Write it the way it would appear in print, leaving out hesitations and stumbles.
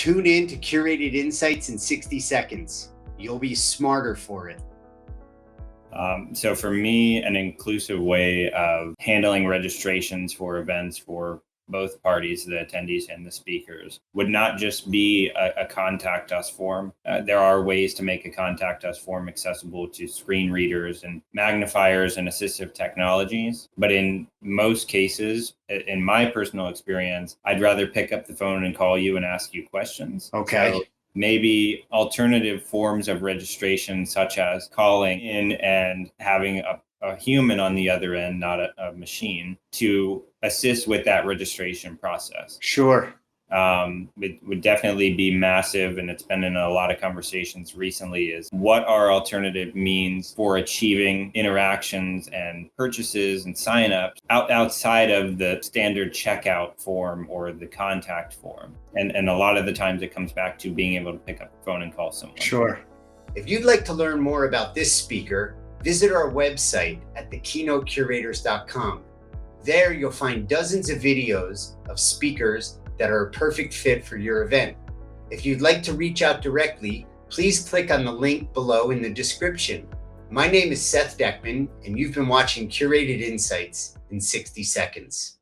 Tune in to Curated Insights in 60 seconds. You'll be smarter for it. So for me, an inclusive way of handling registrations for events for both parties, the attendees and the speakers, would not just be a contact us form. There are ways to make a contact us form accessible to screen readers and magnifiers and assistive technologies. But in most cases, in my personal experience, I'd rather pick up the phone and call you and ask you questions. Okay. So maybe alternative forms of registration, such as calling in and having a human on the other end, not a machine, to assist with that registration process. Sure. It would definitely be massive, and it's been in a lot of conversations recently, is what are alternative means for achieving interactions and purchases and signups outside of the standard checkout form or the contact form. And a lot of the times it comes back to being able to pick up the phone and call someone. Sure. If you'd like to learn more about this speaker, visit our website at thekeynotecurators.com. There you'll find dozens of videos of speakers that are a perfect fit for your event. If you'd like to reach out directly, please click on the link below in the description. My name is Seth Deckman, and you've been watching Curated Insights in 60 seconds.